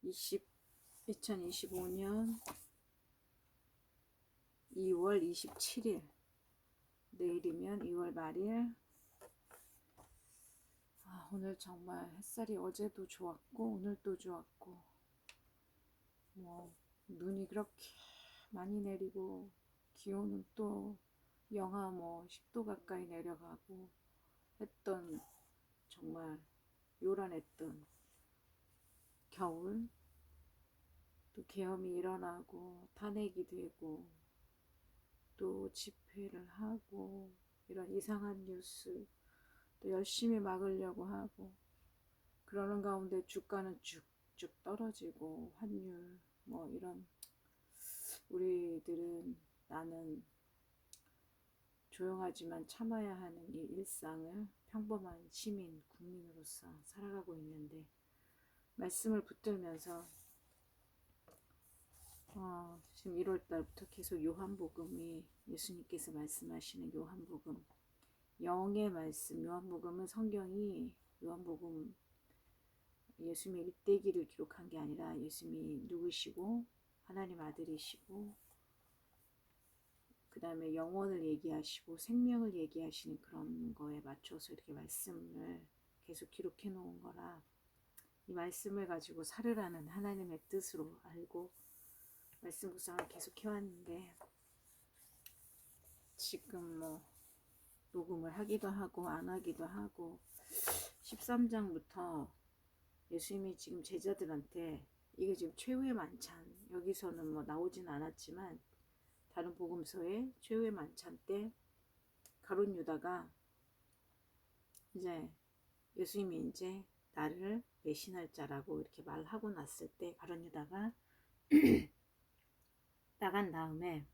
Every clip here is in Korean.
2025년 2월 27일, 내일이면 2월 말일. 오늘 정말 햇살이 어제도 좋았고 오늘도 좋았고, 눈이 그렇게 많이 내리고 기온은 또 영하 10도 가까이 내려가고 했던, 정말 요란했던 겨울. 또 계엄이 일어나고 탄핵이 되고 또 집회를 하고, 이런 이상한 뉴스 또 열심히 막으려고 하고, 그러는 가운데 주가는 쭉쭉 떨어지고 환율 이런, 우리들은, 나는 조용하지만 참아야 하는 이 일상을 평범한 시민, 국민으로서 살아가고 있는데, 말씀을 붙들면서 지금 1월달부터 계속 요한복음이, 예수님께서 말씀하시는 요한복음, 영의 말씀. 요한복음은 성경이, 요한복음 예수님의 일대기를 기록한 게 아니라 예수님이 누구시고 하나님 아들이시고, 그 다음에 영원을 얘기하시고 생명을 얘기하시는 그런 거에 맞춰서 이렇게 말씀을 계속 기록해 놓은 거라, 이 말씀을 가지고 살으라는 하나님의 뜻으로 알고 말씀 묵상을 계속 해왔는데, 지금 녹음을 하기도 하고 안 하기도 하고, 13장부터 예수님이 지금 제자들한테, 이게 지금 최후의 만찬, 여기서는 나오진 않았지만 다른 복음서에 최후의 만찬 때 가룟 유다가 이제 예수님이 이제 나를 배신할 자라고 이렇게 말하고 났을 때, 가룟 유다가 나간 다음에,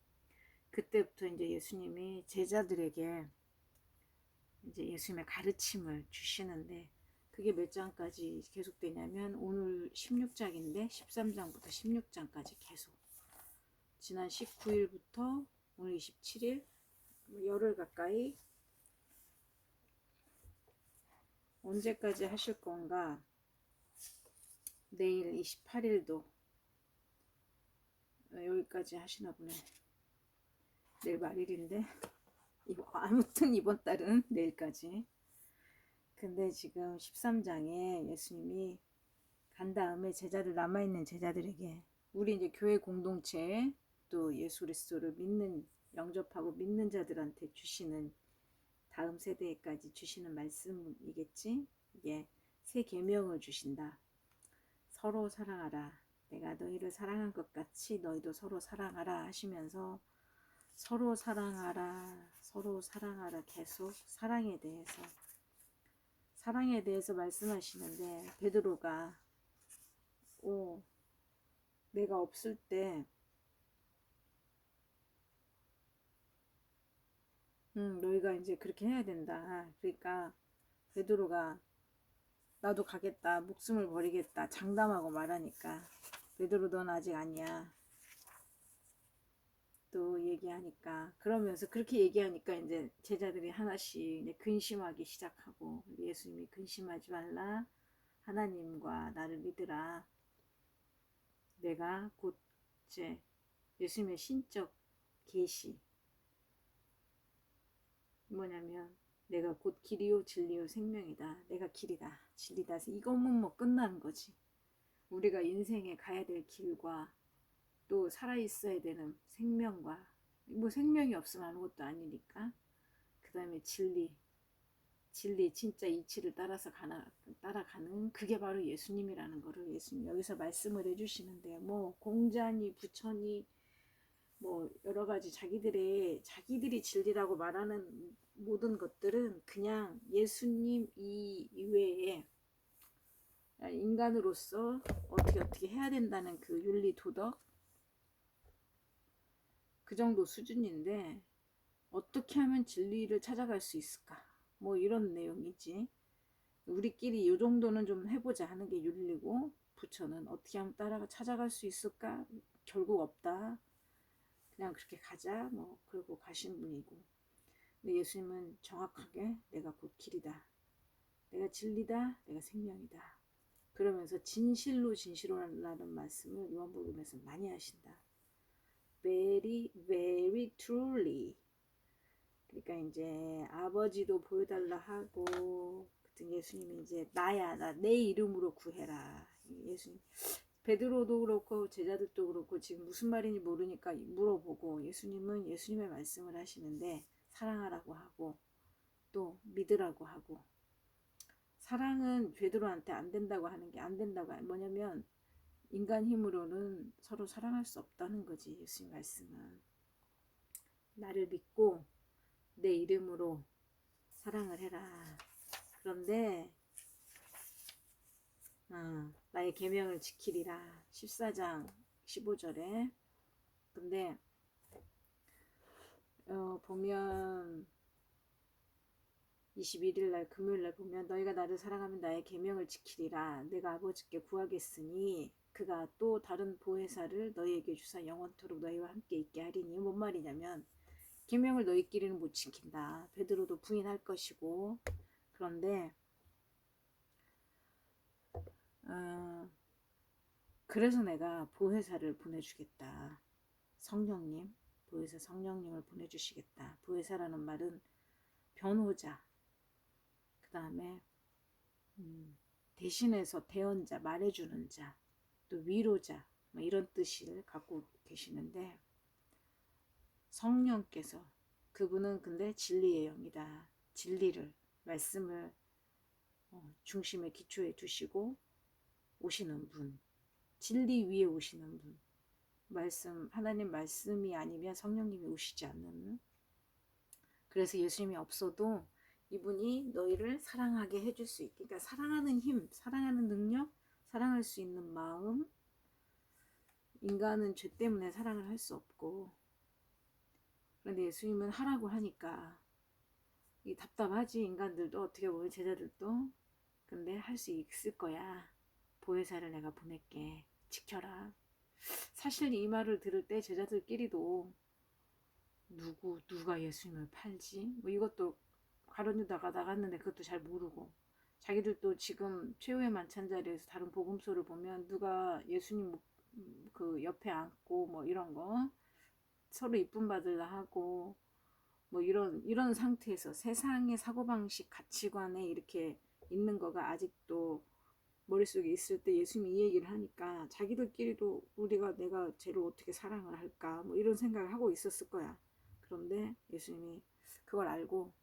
그때부터 이제 예수님이 제자들에게 이제 예수님의 가르침을 주시는데, 그게 몇 장까지 계속되냐면 오늘 16장인데 13장부터 16장까지 계속, 지난 19일부터 오늘 27일, 열흘 가까이 언제까지 하실 건가. 내일 28일도 여기까지 하시나 보네. 내일 말일인데 아무튼 이번 달은 내일까지. 근데 지금 13장에 예수님이 간 다음에 제자들, 남아있는 제자들에게, 우리 이제 교회 공동체에 또 예수 그리스도를 믿는, 영접하고 믿는 자들한테 주시는, 다음 세대까지 주시는 말씀이겠지. 이게 새 계명을 주신다. 서로 사랑하라. 내가 너희를 사랑한 것 같이 너희도 서로 사랑하라 하시면서, 서로 사랑하라, 서로 사랑하라, 계속 사랑에 대해서 말씀하시는데, 베드로가 내가 없을 때 너희가 이제 그렇게 해야 된다. 그러니까 베드로가 나도 가겠다, 목숨을 버리겠다 장담하고 말하니까, 베드로 넌 아직 아니야 또 얘기하니까, 그러면서 그렇게 얘기하니까 이제 제자들이 하나씩 이제 근심하기 시작하고, 예수님이 근심하지 말라, 하나님과 나를 믿으라. 내가 곧 이제 예수님의 신적 계시, 뭐냐면 내가 곧 길이요 진리요 생명이다. 내가 길이다, 진리다. 이것만 끝나는 거지. 우리가 인생에 가야 될 길과 또 살아있어야 되는 생명과, 생명이 없으면 아무것도 아니니까, 그 다음에 진리, 진짜 이치를 따라가는 그게 바로 예수님이라는 거를 예수님 여기서 말씀을 해주시는데, 공자니 부처니 여러 가지 자기들이 진리라고 말하는 모든 것들은 그냥 예수님 이외에 인간으로서 어떻게 해야 된다는 그 윤리 도덕, 그 정도 수준인데, 어떻게 하면 진리를 찾아갈 수 있을까, 이런 내용이지. 우리끼리 이 정도는 좀 해보자 하는 게 윤리고, 부처는 어떻게 하면 찾아갈 수 있을까, 결국 없다, 그냥 그렇게 가자, 그러고 가신 분이고. 근데 예수님은 정확하게 내가 곧 길이다, 내가 진리다, 내가 생명이다, 그러면서 진실로 진실로라는 말씀을 요한복음에서 많이 하신다. very very truly. 그러니까 이제 아버지도 보여달라 하고, 그때 예수님이 이제 나야, 나 내 이름으로 구해라. 예수님, 베드로도 그렇고 제자들도 그렇고 지금 무슨 말인지 모르니까 물어보고, 예수님은 예수님의 말씀을 하시는데 사랑하라고 하고 또 믿으라고 하고. 사랑은 베드로한테 안 된다고 하는 게, 안 된다고 뭐냐면 인간 힘으로는 서로 사랑할 수 없다는 거지. 예수님 말씀은 나를 믿고 내 이름으로 사랑을 해라. 그런데 나의 계명을 지키리라. 14장 15절에. 근데 보면 21일 날 금요일 날 보면 너희가 나를 사랑하면 나의 계명을 지키리라. 내가 아버지께 구하겠으니 그가 또 다른 보혜사를 너희에게 주사 영원토록 너희와 함께 있게 하리니. 뭔 말이냐면 계명을 너희끼리는 못 지킨다. 베드로도 부인할 것이고. 그런데 그래서 내가 보혜사를 보내주겠다. 성령님, 보혜사 성령님을 보내주시겠다. 보혜사라는 말은 변호자, 그 다음에 대신해서 대언자, 말해주는 자, 또 위로자, 뭐 이런 뜻을 갖고 계시는데, 성령께서, 그분은 근데 진리의 영이다. 진리를, 말씀을 중심에 기초에 두시고 오시는 분, 진리 위에 오시는 분, 말씀, 하나님 말씀이 아니면 성령님이 오시지 않는. 그래서 예수님이 없어도 이분이 너희를 사랑하게 해줄 수 있게, 그러니까 사랑하는 힘, 사랑하는 능력, 사랑할 수 있는 마음. 인간은 죄 때문에 사랑을 할 수 없고, 그런데 예수님은 하라고 하니까 이 답답하지. 인간들도, 어떻게 보면 제자들도. 근데 할 수 있을 거야. 보혜사를 내가 보낼게, 지켜라. 사실 이 말을 들을 때 제자들끼리도 누가 예수님을 팔지? 뭐 이것도 가론유다가 나갔는데 그것도 잘 모르고, 자기들도 지금 최후의 만찬자리에서 다른 복음서를 보면 누가 예수님 그 옆에 앉고 뭐 이런 거 서로 이쁨 받으려 하고 뭐 이런 상태에서 세상의 사고방식 가치관에 이렇게 있는 거가 아직도 머릿속에 있을 때 예수님이 이 얘기를 하니까 자기들끼리도 내가 쟤를 어떻게 사랑을 할까 뭐 이런 생각을 하고 있었을 거야. 그런데 예수님이 그걸 알고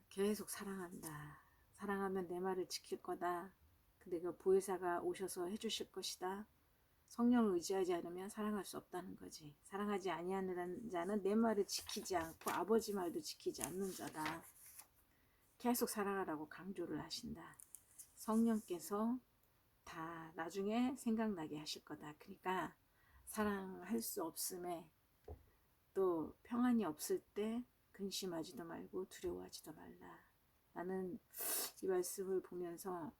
계속 사랑한다. 사랑하면 내 말을 지킬 거다. 근데 그 보혜사가 오셔서 해주실 것이다. 성령을 의지하지 않으면 사랑할 수 없다는 거지. 사랑하지 아니하는 자는 내 말을 지키지 않고 아버지 말도 지키지 않는 자다. 계속 사랑하라고 강조를 하신다. 성령께서 다 나중에 생각나게 하실 거다. 그러니까 사랑할 수 없음에, 또 평안이 없을 때 근심하지도 말고 두려워하지도 말라. 나는 이 말씀을 보면서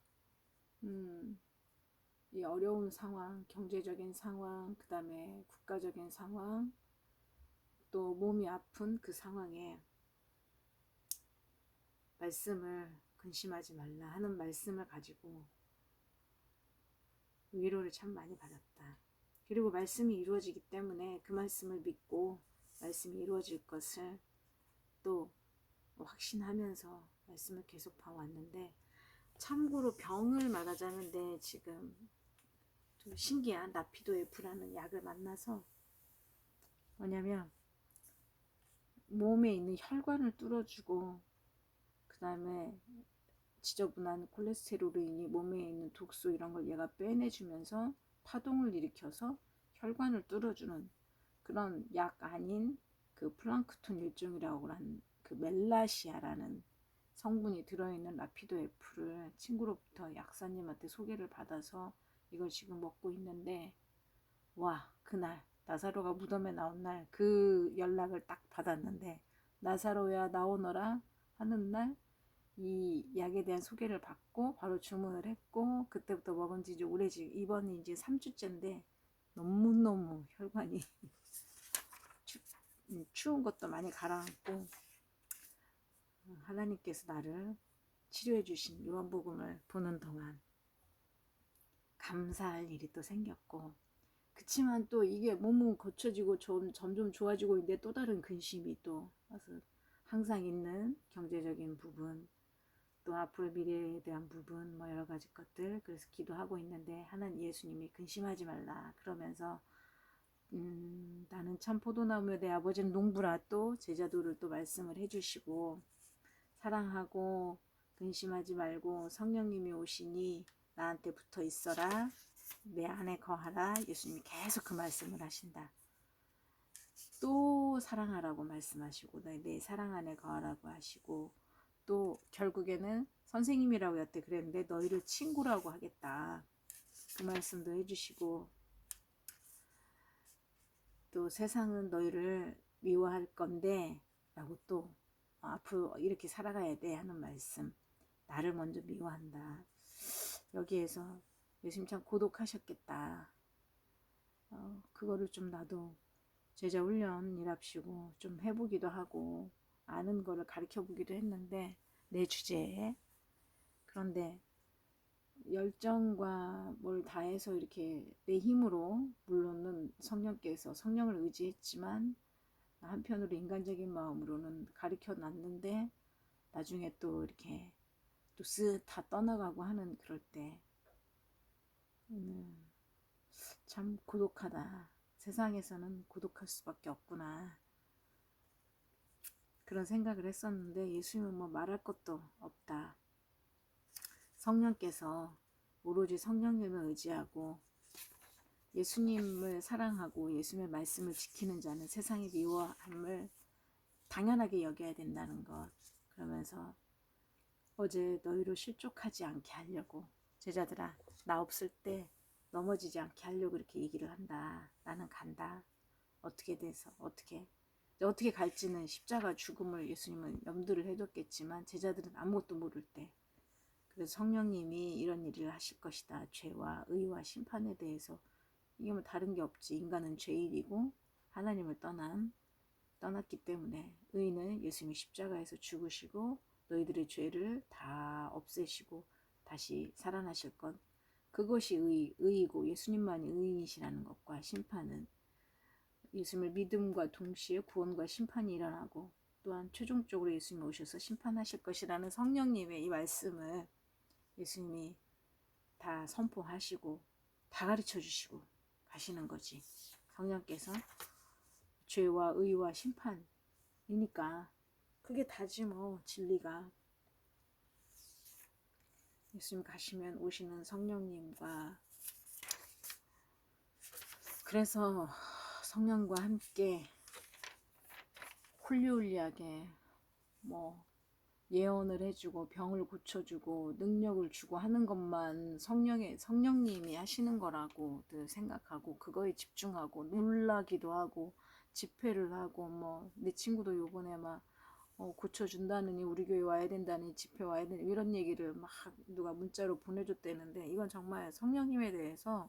이 어려운 상황, 경제적인 상황, 그 다음에 국가적인 상황, 또 몸이 아픈 그 상황에 말씀을, 근심하지 말라 하는 말씀을 가지고 위로를 참 많이 받았다. 그리고 말씀이 이루어지기 때문에 그 말씀을 믿고 말씀이 이루어질 것을 또 확신하면서 말씀을 계속 봐왔는데, 참고로 병을 말하자면 지금 좀 신기한 라피도에프라는 약을 만나서, 뭐냐면 몸에 있는 혈관을 뚫어주고 그 다음에 지저분한 콜레스테롤이 몸에 있는 독소 이런 걸 얘가 빼내주면서 파동을 일으켜서 혈관을 뚫어주는 그런 약 아닌 그 플랑크톤 일종이라고 하는 그 멜라시아라는 성분이 들어있는 라피도에프를 친구로부터 약사님한테 소개를 받아서 이걸 지금 먹고 있는데, 와, 그날 나사로가 무덤에 나온 날 그 연락을 딱 받았는데, 나사로야 나오너라 하는 날 이 약에 대한 소개를 받고 바로 주문을 했고, 그때부터 먹은 지 이제 오래지, 이번이 이제 3주째인데 너무너무 혈관이 추운 것도 많이 가라앉고, 하나님께서 나를 치료해 주신 요한복음을 보는 동안 감사할 일이 또 생겼고, 그치만 또 이게 몸은 고쳐지고 점점 좋아지고 있는데 또 다른 근심이 또 와서 항상 있는 경제적인 부분, 또 앞으로 미래에 대한 부분, 뭐 여러 가지 것들, 그래서 기도하고 있는데 하나님 예수님이 근심하지 말라 그러면서 나는 참 포도나무여 내 아버지는 농부라 또 제자도를 또 말씀을 해주시고, 사랑하고 근심하지 말고 성령님이 오시니 나한테 붙어 있어라, 내 안에 거하라. 예수님이 계속 그 말씀을 하신다. 또 사랑하라고 말씀하시고, 내 사랑 안에 거하라고 하시고, 또 결국에는 선생님이라고 여태 그랬는데 너희를 친구라고 하겠다, 그 말씀도 해주시고, 또 세상은 너희를 미워할 건데 라고 또 앞으로 이렇게 살아가야 돼 하는 말씀, 나를 먼저 미워한다. 여기에서 예수님 참 고독하셨겠다. 그거를 좀 나도 제자 훈련이랍시고 좀 해보기도 하고 아는 거를 가르쳐 보기도 했는데 내 주제에. 그런데 열정과 뭘 다해서 이렇게 내 힘으로, 물론은 성령께서 성령을 의지했지만 한편으로 인간적인 마음으로는 가르쳐 놨는데 나중에 또 이렇게 또 쓱 다 떠나가고 하는 그럴 때 참 고독하다. 세상에서는 고독할 수밖에 없구나. 그런 생각을 했었는데 예수님은 뭐 말할 것도 없다. 성령께서 오로지 성령님을 의지하고 예수님을 사랑하고 예수님의 말씀을 지키는 자는 세상의 미워함을 당연하게 여겨야 된다는 것. 그러면서 어제 너희로 실족하지 않게 하려고, 제자들아 나 없을 때 넘어지지 않게 하려고 이렇게 얘기를 한다. 나는 간다. 어떻게 돼서 어떻게 갈지는 십자가 죽음을 예수님은 염두를 해뒀겠지만 제자들은 아무것도 모를 때, 그래서 성령님이 이런 일을 하실 것이다. 죄와 의와 심판에 대해서, 이게 뭐 다른 게 없지. 인간은 죄인이고 하나님을 떠났기 때문에 의는 예수님이 십자가에서 죽으시고 너희들의 죄를 다 없애시고 다시 살아나실 것, 그것이 의이고 예수님만이 의인이시라는 것과, 심판은 예수님을 믿음과 동시에 구원과 심판이 일어나고 또한 최종적으로 예수님이 오셔서 심판하실 것이라는 성령님의 이 말씀을 예수님이 다 선포하시고 다 가르쳐 주시고 가시는 거지. 성령께서 죄와 의와 심판이니까 그게 다지 뭐. 진리가 예수님 가시면 오시는 성령님과, 그래서 성령과 함께 홀리홀리하게 뭐 예언을 해주고 병을 고쳐주고 능력을 주고 하는 것만 성령님이 하시는 거라고 생각하고 그거에 집중하고 놀라기도 하고 집회를 하고, 뭐 내 친구도 요번에 막 고쳐준다느니 우리 교회 와야 된다니 집회 와야 된다니 이런 얘기를 막 누가 문자로 보내줬다는데, 이건 정말 성령님에 대해서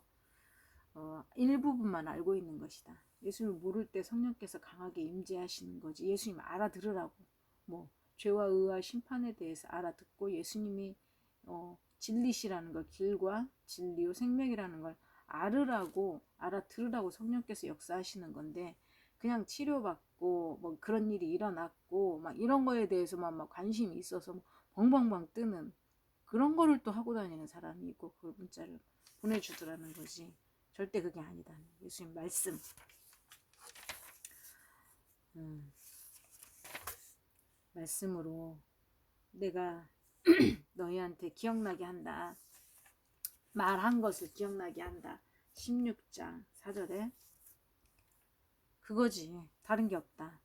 일부분만 알고 있는 것이다. 예수님을 모를 때 성령께서 강하게 임재하시는 거지. 예수님 알아들으라고, 뭐 죄와 의와 심판에 대해서 알아듣고 예수님이 진리시라는 걸, 길과 진리요 생명이라는 걸 알아들으라고 성령께서 역사하시는 건데, 그냥 치료받고 뭐 그런 일이 일어났고 막 이런 거에 대해서만 막 관심이 있어서 뭐 벙벙벙 뜨는 그런 거를 또 하고 다니는 사람이 있고 그걸 문자를 보내주더라는 거지. 절대 그게 아니다. 예수님 말씀. 말씀으로 내가 너희한테 기억나게 한다. 말한 것을 기억나게 한다. 16장 4절에 그거지. 다른 게 없다.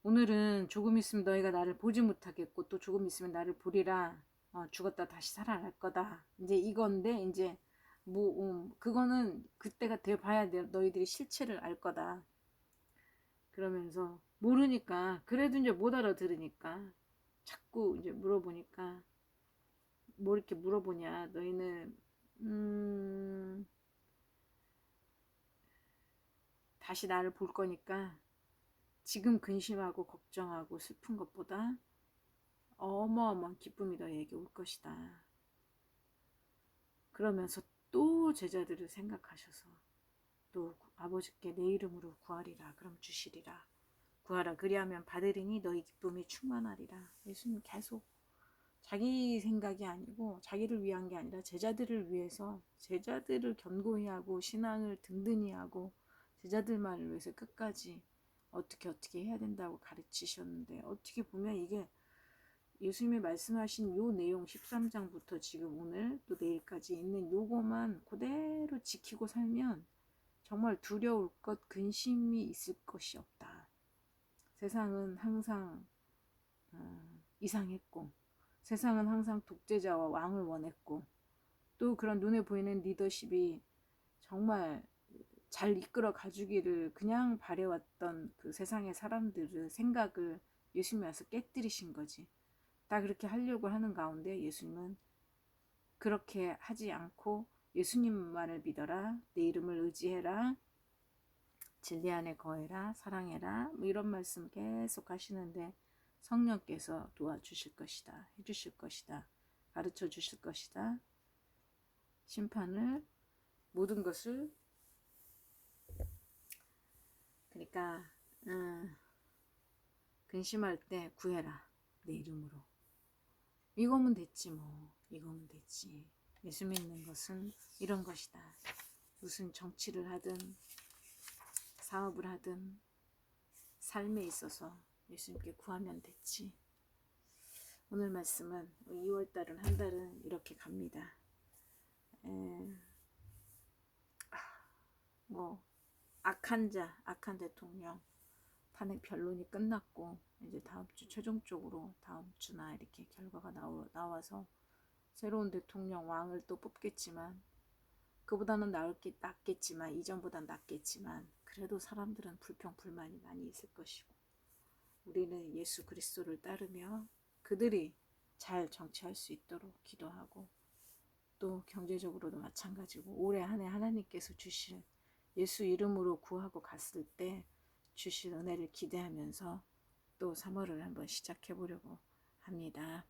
오늘은 조금 있으면 너희가 나를 보지 못하겠고 또 조금 있으면 나를 보리라. 죽었다 다시 살아날 거다. 이제 이건데 이제 뭐 그거는 그때가 돼 봐야 돼. 너희들이 실체를 알 거다. 그러면서 모르니까, 그래도 이제 못 알아들으니까 자꾸 이제 물어보니까, 뭐 이렇게 물어보냐, 너희는 다시 나를 볼 거니까 지금 근심하고 걱정하고 슬픈 것보다 어마어마한 기쁨이 너에게 올 것이다. 그러면서 또 제자들을 생각하셔서 또 아버지께 내 이름으로 구하리라. 그럼 주시리라. 구하라. 그리하면 받으리니 너희 기쁨이 충만하리라. 예수님 계속 자기 생각이 아니고 자기를 위한 게 아니라 제자들을 위해서 제자들을 견고히 하고 신앙을 든든히 하고 제자들만을 위해서 끝까지 어떻게 해야 된다고 가르치셨는데 어떻게 보면 이게 예수님이 말씀하신 요 내용 13장부터 지금 오늘 또 내일까지 있는 요거만 그대로 지키고 살면 정말 두려울 것 근심이 있을 것이 없다. 세상은 항상 이상했고 세상은 항상 독재자와 왕을 원했고 또 그런 눈에 보이는 리더십이 정말 잘 이끌어 가주기를 그냥 바래왔던 그 세상의 사람들의 생각을 예수님이 와서 깨뜨리신 거지. 다 그렇게 하려고 하는 가운데 예수님은 그렇게 하지 않고 예수님만을 믿어라. 내 이름을 의지해라. 진리 안에 거해라. 사랑해라. 뭐 이런 말씀 계속 하시는데 성령께서 도와주실 것이다. 해주실 것이다. 가르쳐 주실 것이다. 심판을 모든 것을 그러니까 근심할 때 구해라. 내 이름으로. 이거면 됐지 뭐. 이거면 됐지. 예수 믿는 것은 이런 것이다. 무슨 정치를 하든 사업을 하든 삶에 있어서 예수님께 구하면 됐지. 오늘 말씀은 2월달은 한 달은 이렇게 갑니다. 뭐 악한 자, 악한 대통령 탄핵 변론이 끝났고 이제 다음 주 최종적으로 다음 주나 이렇게 결과가 나와서 새로운 대통령 왕을 또 뽑겠지만 그보다는 낫겠지만 이전보단 낫겠지만 그래도 사람들은 불평 불만이 많이 있을 것이고 우리는 예수 그리스도를 따르며 그들이 잘 정치할 수 있도록 기도하고 또 경제적으로도 마찬가지고 올해 한 해 하나님께서 주실 예수 이름으로 구하고 갔을 때 주실 은혜를 기대하면서 또 3월을 한번 시작해 보려고 합니다.